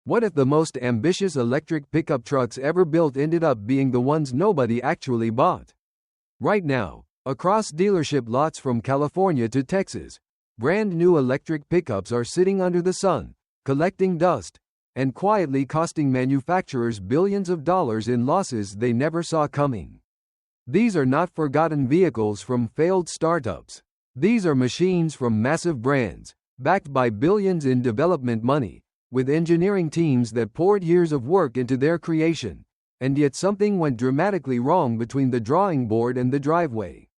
What if the most ambitious electric pickup trucks ever built ended up being the ones nobody actually bought? Right now, across dealership lots from California to Texas, brand new electric pickups are sitting under the sun, collecting dust, and quietly costing manufacturers billions of dollars in losses they never saw coming. These are not forgotten vehicles from failed startups. These are machines from massive brands, backed by billions in development money, with engineering teams that poured years of work into their creation, and yet something went dramatically wrong between the drawing board and the driveway.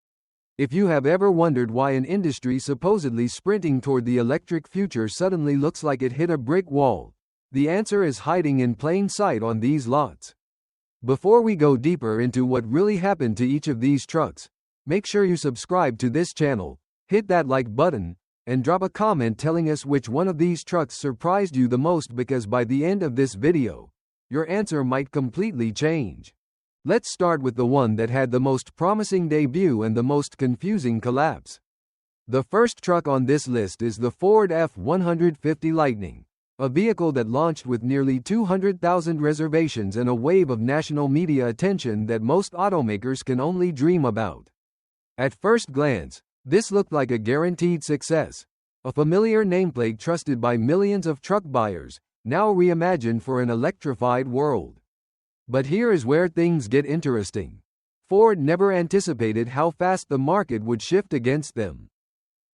If you have ever wondered why an industry supposedly sprinting toward the electric future suddenly looks like it hit a brick wall, the answer is hiding in plain sight on these lots. Before we go deeper into what really happened to each of these trucks, make sure you subscribe to this channel, hit that like button, and drop a comment telling us which one of these trucks surprised you the most, because by the end of this video, your answer might completely change. Let's start with the one that had the most promising debut and the most confusing collapse. The first truck on this list is the Ford F-150 Lightning, a vehicle that launched with nearly 200,000 reservations and a wave of national media attention that most automakers can only dream about. At first glance, this looked like a guaranteed success, a familiar nameplate trusted by millions of truck buyers, now reimagined for an electrified world. But here is where things get interesting. Ford never anticipated how fast the market would shift against them.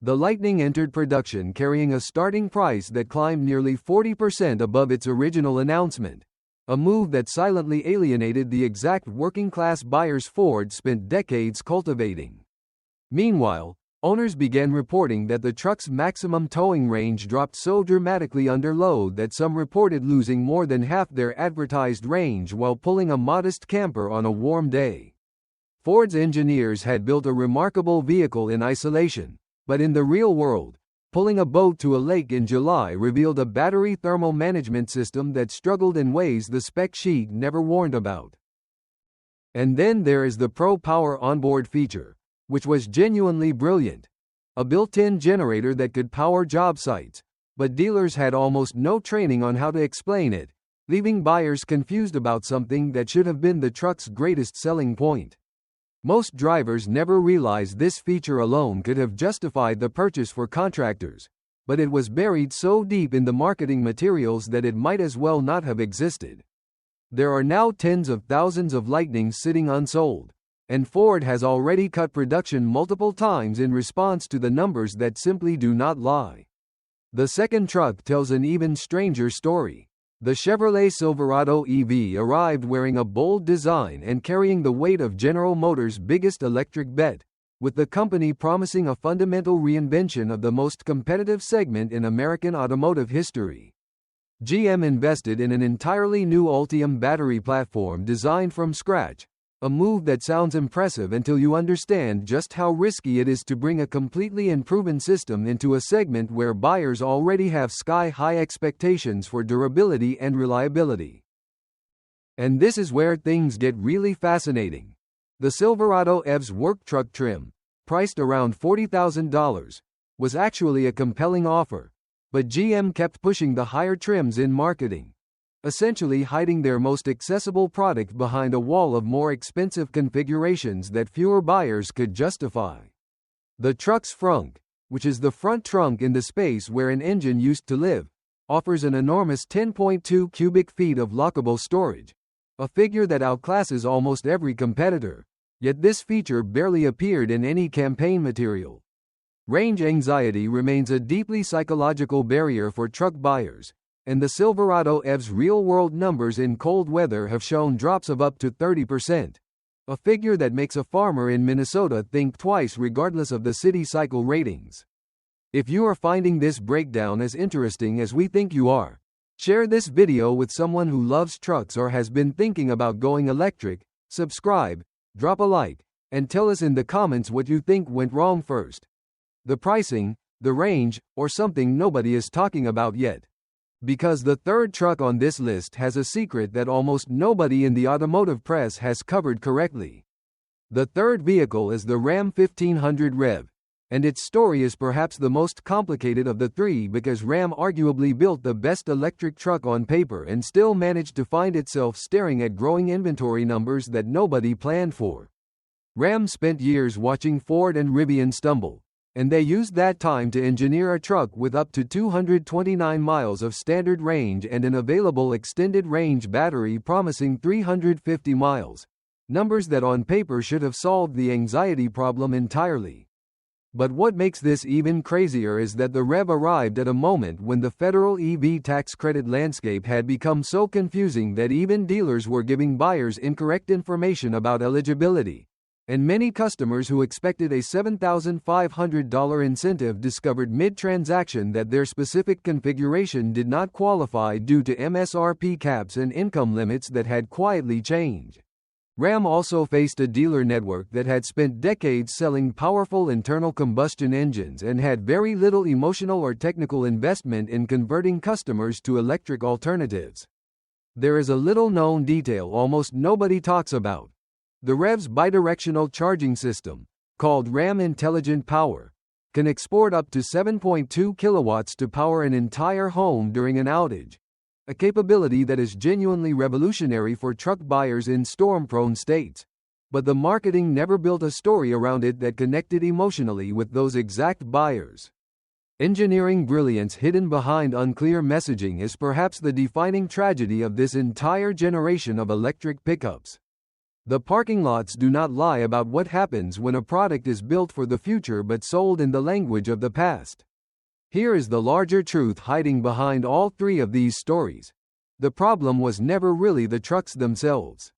The Lightning entered production carrying a starting price that climbed nearly 40% above its original announcement, a move that silently alienated the exact working-class buyers Ford spent decades cultivating. Meanwhile, owners began reporting that the truck's maximum towing range dropped so dramatically under load that some reported losing more than half their advertised range while pulling a modest camper on a warm day. Ford's engineers had built a remarkable vehicle in isolation, but in the real world, pulling a boat to a lake in July revealed a battery thermal management system that struggled in ways the spec sheet never warned about. And then there is the Pro Power onboard feature, which was genuinely brilliant. A built-in generator that could power job sites, but dealers had almost no training on how to explain it, leaving buyers confused about something that should have been the truck's greatest selling point. Most drivers never realized this feature alone could have justified the purchase for contractors, but it was buried so deep in the marketing materials that it might as well not have existed. There are now tens of thousands of Lightnings sitting unsold, and Ford has already cut production multiple times in response to the numbers that simply do not lie. The second truck tells an even stranger story. The Chevrolet Silverado EV arrived wearing a bold design and carrying the weight of General Motors' biggest electric bet, with the company promising a fundamental reinvention of the most competitive segment in American automotive history. GM invested in an entirely new Ultium battery platform designed from scratch, a move that sounds impressive until you understand just how risky it is to bring a completely unproven system into a segment where buyers already have sky-high expectations for durability and reliability. And this is where things get really fascinating. The Silverado EV's work truck trim, priced around $40,000, was actually a compelling offer, but GM kept pushing the higher trims in marketing, essentially hiding their most accessible product behind a wall of more expensive configurations that fewer buyers could justify. The truck's frunk, which is the front trunk in the space where an engine used to live, offers an enormous 10.2 cubic feet of lockable storage, a figure that outclasses almost every competitor, yet this feature barely appeared in any campaign material. Range anxiety remains a deeply psychological barrier for truck buyers, and the Silverado EV's real-world numbers in cold weather have shown drops of up to 30%, a figure that makes a farmer in Minnesota think twice regardless of the city cycle ratings. If you are finding this breakdown as interesting as we think you are, share this video with someone who loves trucks or has been thinking about going electric, subscribe, drop a like, and tell us in the comments what you think went wrong first. The pricing, the range, or something nobody is talking about yet. Because the third truck on this list has a secret that almost nobody in the automotive press has covered correctly. The third vehicle is the Ram 1500 Rev, And its story is perhaps the most complicated of the three because Ram arguably built the best electric truck on paper and still managed to find itself staring at growing inventory numbers that nobody planned for. Ram spent years watching Ford and Rivian stumble, and they used that time to engineer a truck with up to 229 miles of standard range and an available extended range battery promising 350 miles, numbers that on paper should have solved the anxiety problem entirely. But what makes this even crazier is that the REV arrived at a moment when the federal EV tax credit landscape had become so confusing that even dealers were giving buyers incorrect information about eligibility, and many customers who expected a $7,500 incentive discovered mid-transaction that their specific configuration did not qualify due to MSRP caps and income limits that had quietly changed. Ram also faced a dealer network that had spent decades selling powerful internal combustion engines and had very little emotional or technical investment in converting customers to electric alternatives. There is a little-known detail almost nobody talks about. The REV's bidirectional charging system, called Ram Intelligent Power, can export up to 7.2 kilowatts to power an entire home during an outage, a capability that is genuinely revolutionary for truck buyers in storm-prone states. But the marketing never built a story around it that connected emotionally with those exact buyers. Engineering brilliance hidden behind unclear messaging is perhaps the defining tragedy of this entire generation of electric pickups. The parking lots do not lie about what happens when a product is built for the future but sold in the language of the past. Here is the larger truth hiding behind all three of these stories. The problem was never really the trucks themselves.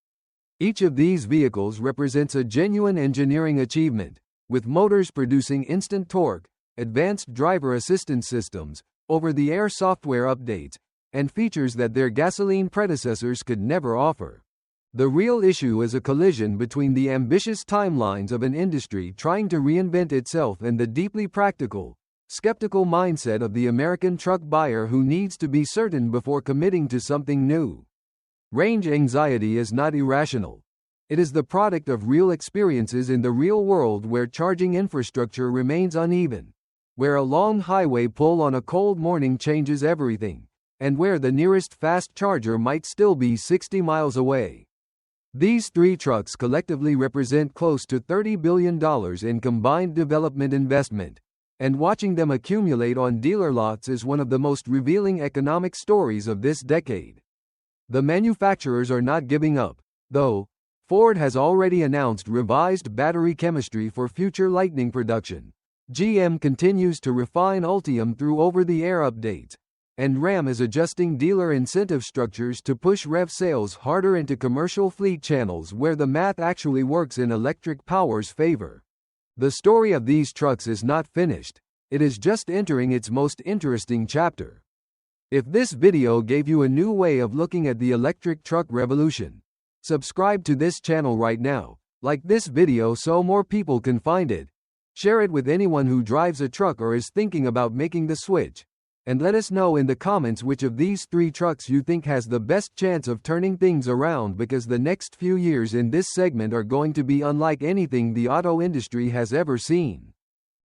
Each of these vehicles represents a genuine engineering achievement, with motors producing instant torque, advanced driver assistance systems, over-the-air software updates, and features that their gasoline predecessors could never offer. The real issue is a collision between the ambitious timelines of an industry trying to reinvent itself and the deeply practical, skeptical mindset of the American truck buyer who needs to be certain before committing to something new. Range anxiety is not irrational. It is the product of real experiences in the real world where charging infrastructure remains uneven, where a long highway pull on a cold morning changes everything, and where the nearest fast charger might still be 60 miles away. These three trucks collectively represent close to $30 billion in combined development investment, and watching them accumulate on dealer lots is one of the most revealing economic stories of this decade. The manufacturers are not giving up, though. Ford has already announced revised battery chemistry for future Lightning production. GM continues to refine Ultium through over-the-air updates, and Ram is adjusting dealer incentive structures to push REV sales harder into commercial fleet channels where the math actually works in electric power's favor. The story of these trucks is not finished. It is just entering its most interesting chapter. If this video gave you a new way of looking at the electric truck revolution, subscribe to this channel right now, like this video so more people can find it, share it with anyone who drives a truck or is thinking about making the switch, and let us know in the comments which of these three trucks you think has the best chance of turning things around, because the next few years in this segment are going to be unlike anything the auto industry has ever seen.